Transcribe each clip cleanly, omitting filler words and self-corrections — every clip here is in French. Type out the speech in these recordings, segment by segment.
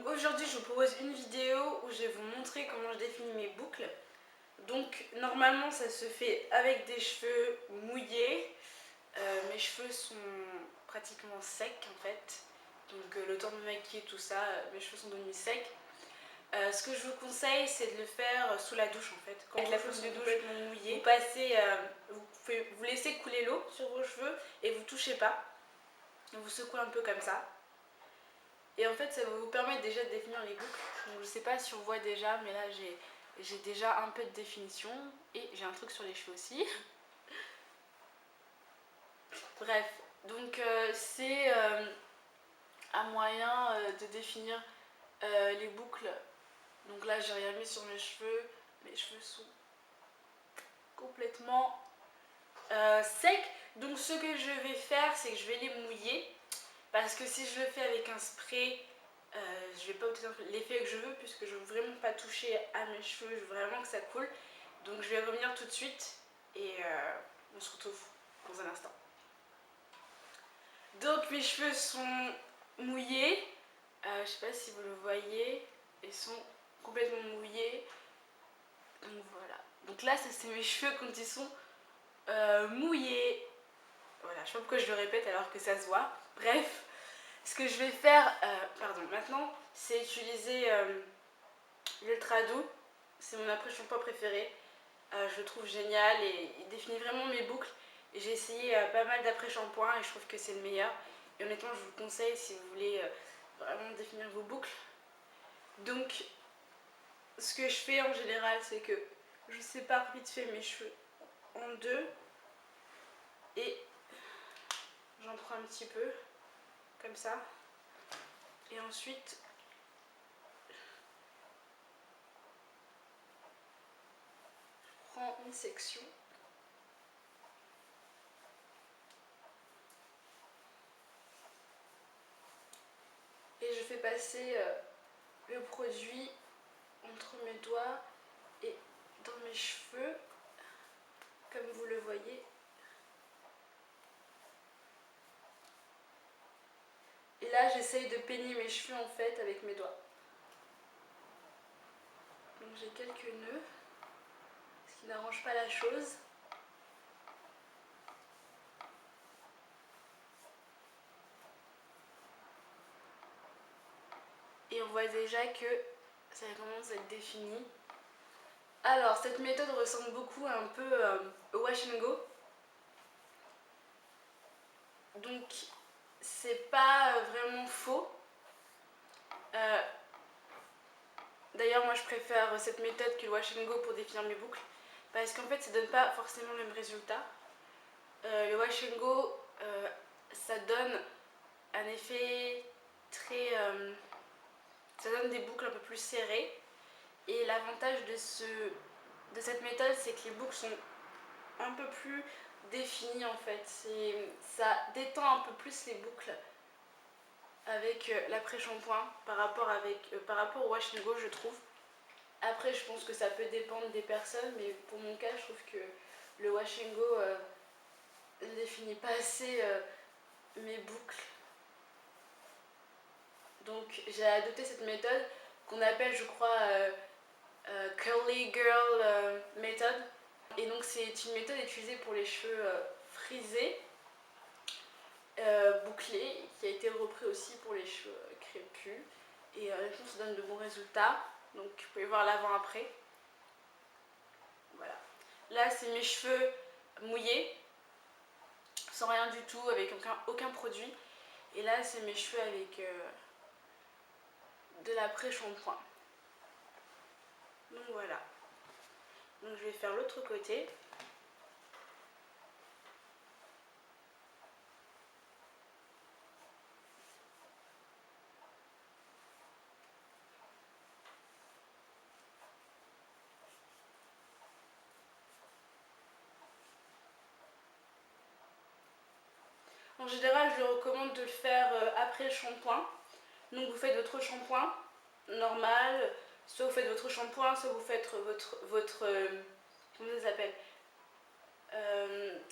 Donc aujourd'hui je vous propose une vidéo où je vais vous montrer comment je définis mes boucles. Donc normalement ça se fait avec des cheveux mouillés. Mes cheveux sont pratiquement secs en fait. Donc le temps de me maquiller tout ça, mes cheveux sont devenus secs. Ce que je vous conseille c'est de le faire sous la douche en fait. Quand vos cheveux sont complètement mouillés, vous passez, vous laissez couler l'eau sur vos cheveux et vous touchez pas. Vous secouez un peu comme ça. Et en fait ça va vous permettre déjà de définir les boucles. Donc je sais pas si on voit déjà, mais là j'ai déjà un peu de définition. Et j'ai un truc sur les cheveux aussi. Bref, donc c'est un moyen de définir les boucles. Donc là j'ai rien mis sur mes cheveux sont complètement secs. Donc ce que je vais faire c'est que je vais les mouiller. Parce que si je le fais avec un spray, je vais pas obtenir l'effet que je veux, puisque je veux vraiment pas toucher à mes cheveux, je veux vraiment que ça coule. Donc je vais revenir tout de suite et on se retrouve dans un instant. Donc mes cheveux sont mouillés, je sais pas si vous le voyez, ils sont complètement mouillés. Donc voilà. Donc là ça c'est mes cheveux quand ils sont mouillés. Voilà, je sais pas pourquoi je le répète alors que ça se voit. Bref. Ce que je vais faire maintenant, c'est utiliser l'Ultra Doux. C'est mon après-shampoing préféré. Je le trouve génial et il définit vraiment mes boucles. J'ai essayé pas mal d'après-shampoings et je trouve que c'est le meilleur. Et honnêtement, je vous le conseille si vous voulez vraiment définir vos boucles. Donc, ce que je fais en général, c'est que je sépare vite fait mes cheveux en deux. Et j'en prends un petit peu, comme ça. Et ensuite, je prends une section. Et je fais passer le produit entre mes doigts et dans mes cheveux, comme vous le voyez. Et là, j'essaye de peigner mes cheveux en fait avec mes doigts. Donc j'ai quelques nœuds, ce qui n'arrange pas la chose. Et on voit déjà que ça commence à être défini. Alors, cette méthode ressemble beaucoup un peu au wash and go. Donc, c'est pas vraiment faux. D'ailleurs, moi je préfère cette méthode que le wash and go pour définir mes boucles. Parce qu'en fait, ça donne pas forcément le même résultat. Le wash and go, ça donne un effet très... ça donne des boucles un peu plus serrées. Et l'avantage de cette méthode, c'est que les boucles sont un peu plus définies en fait. Ça détend un peu plus les boucles avec l'après-shampoing par rapport au wash and go, je trouve. Après, je pense que ça peut dépendre des personnes, mais pour mon cas, je trouve que le wash and go ne définit pas assez mes boucles. Donc j'ai adopté cette méthode qu'on appelle, je crois, Curly Girl Method. Et donc c'est une méthode utilisée pour les cheveux frisés, bouclés, qui a été repris aussi pour les cheveux crépus. Et honnêtement, ça donne de bons résultats. Donc vous pouvez voir l'avant-après. Voilà. Là, c'est mes cheveux mouillés, sans rien du tout, avec aucun produit. Et là, c'est mes cheveux avec de l'après-shampoing. Donc voilà. Donc je vais faire l'autre côté. En général, je recommande de le faire après le shampoing. Donc vous faites votre shampoing normal, soit vous faites votre shampoing, soit vous faites votre comment ça s'appelle,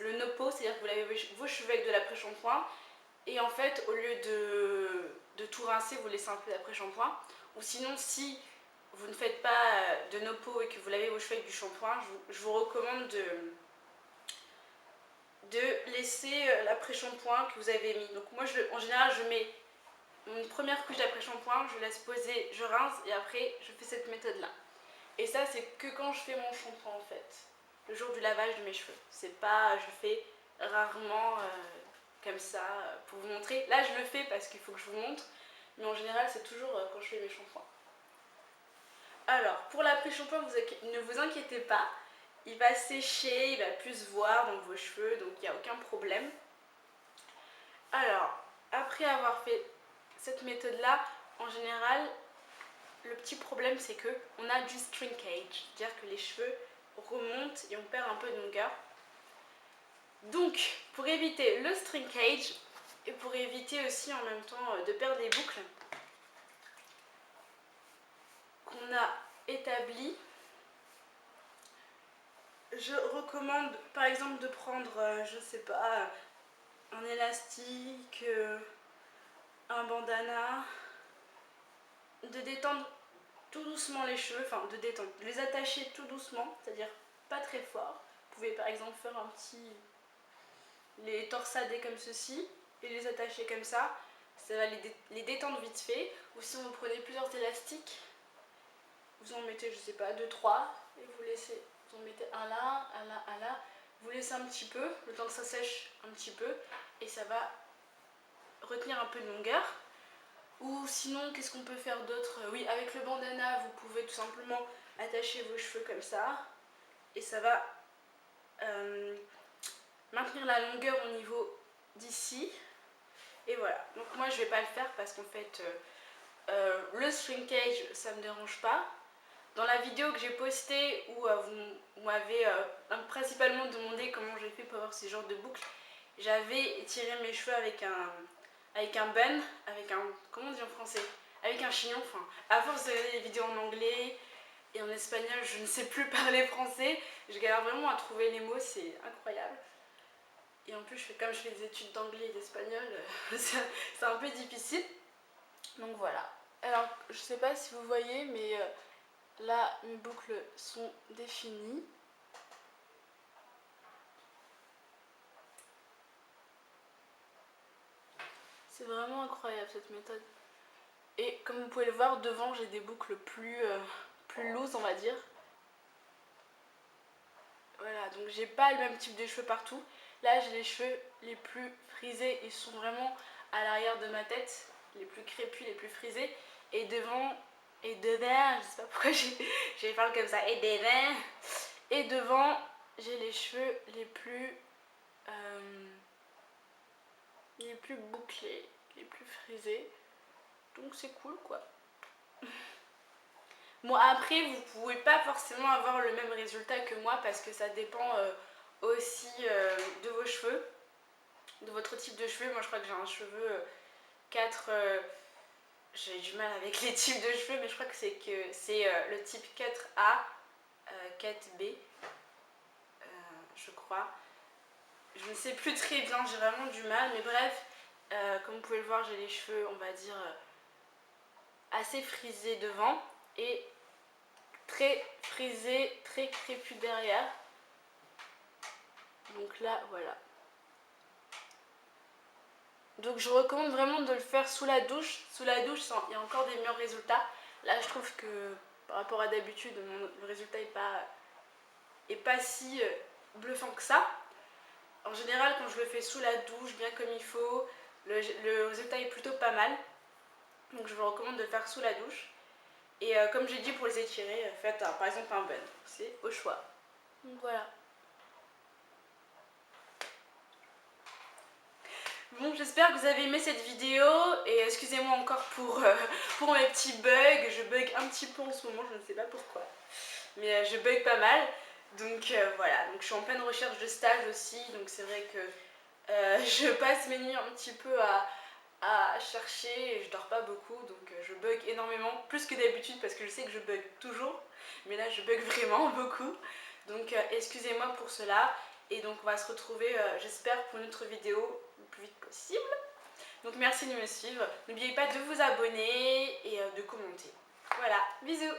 le no-pot, c'est-à-dire que vous lavez vos cheveux avec de l'après-shampoing. Et en fait, au lieu de tout rincer, vous laissez un peu d'après-shampoing. Ou sinon, si vous ne faites pas de no-pot et que vous lavez vos cheveux avec du shampoing, je vous recommande de laisser l'après-shampoing que vous avez mis. Donc moi, en général, je mets une première couche d'après-shampoing, je laisse poser, je rince et après, je fais cette méthode-là. Et ça, c'est que quand je fais mon shampoing en fait, le jour du lavage de mes cheveux. C'est pas, je le fais rarement comme ça pour vous montrer. Là, je le fais parce qu'il faut que je vous montre, mais en général, c'est toujours quand je fais mes shampoings. Alors, pour l'après-shampoing, ne vous inquiétez pas, il va sécher, il va plus se voir dans vos cheveux, donc il n'y a aucun problème. Alors, après avoir fait cette méthode-là, en général, le petit problème c'est que on a du shrinkage, c'est-à-dire que les cheveux remontent et on perd un peu de longueur. Donc, pour éviter le shrinkage et pour éviter aussi en même temps de perdre les boucles qu'on a établies, je recommande par exemple de prendre, je sais pas, un élastique, un bandana, de détendre tout doucement les cheveux, enfin de détendre, de les attacher tout doucement, c'est-à-dire pas très fort. Vous pouvez par exemple faire un petit, les torsader comme ceci et les attacher comme ça va les détendre vite fait. Ou si vous prenez plusieurs élastiques, vous en mettez je sais pas 2-3 et vous laissez, vous en mettez un là, un là, un là, vous laissez un petit peu, le temps que ça sèche un petit peu et ça va retenir un peu de longueur. Ou sinon, qu'est-ce qu'on peut faire d'autre? Oui, avec le bandana, vous pouvez tout simplement attacher vos cheveux comme ça. Et ça va maintenir la longueur au niveau d'ici. Et voilà. Donc moi, je ne vais pas le faire parce qu'en fait, le shrinkage, ça ne me dérange pas. Dans la vidéo que j'ai postée où vous m'avez principalement demandé comment j'ai fait pour avoir ce genre de boucles, j'avais tiré mes cheveux avec un bun, avec un, comment on dit en français, avec un chignon, enfin, à force de regarder les vidéos en anglais et en espagnol, je ne sais plus parler français, je galère vraiment à trouver les mots, c'est incroyable. Et en plus, comme je fais des études d'anglais et d'espagnol, c'est un peu difficile. Donc voilà. Alors, je sais pas si vous voyez, mais là, mes boucles sont définies. C'est vraiment incroyable cette méthode. Et comme vous pouvez le voir, devant j'ai des boucles plus loose, on va dire. Voilà, donc j'ai pas le même type de cheveux partout. Là j'ai les cheveux les plus frisés, ils sont vraiment à l'arrière de ma tête, les plus crépus, les plus frisés. Et devant, je sais pas pourquoi j'ai parlé comme ça, et devant j'ai les cheveux les plus bouclés, les plus frisés. Donc c'est cool quoi. Bon après vous pouvez pas forcément avoir le même résultat que moi parce que ça dépend aussi de vos cheveux, de votre type de cheveux. Moi je crois que j'ai un cheveu 4, j'ai du mal avec les types de cheveux mais je crois que c'est le type 4A, 4B, je crois. Je ne sais plus très bien, j'ai vraiment du mal mais bref, comme vous pouvez le voir j'ai les cheveux on va dire assez frisés devant et très frisé, très crépus derrière. Donc là, voilà. Donc je recommande vraiment de le faire sous la douche. Sous la douche, il y a encore des meilleurs résultats. Là, je trouve que par rapport à d'habitude, le résultat est pas si bluffant que ça. En général, quand je le fais sous la douche, bien comme il faut, le résultat est plutôt pas mal. Donc je vous recommande de le faire sous la douche. Et comme j'ai dit pour les étirer, faites par exemple un bun. C'est au choix. Donc voilà. Bon, j'espère que vous avez aimé cette vidéo et excusez-moi encore pour mes petits bugs. Je bug un petit peu en ce moment, je ne sais pas pourquoi. Mais je bug pas mal. Donc voilà, donc je suis en pleine recherche de stage aussi. Donc c'est vrai que je passe mes nuits un petit peu à chercher et je dors pas beaucoup. Donc je bug énormément, plus que d'habitude parce que je sais que je bug toujours. Mais là je bug vraiment beaucoup. Donc excusez-moi pour cela. Et donc on va se retrouver, j'espère, pour une autre vidéo le plus vite possible. Donc merci de me suivre. N'oubliez pas de vous abonner et de commenter. Voilà, bisous.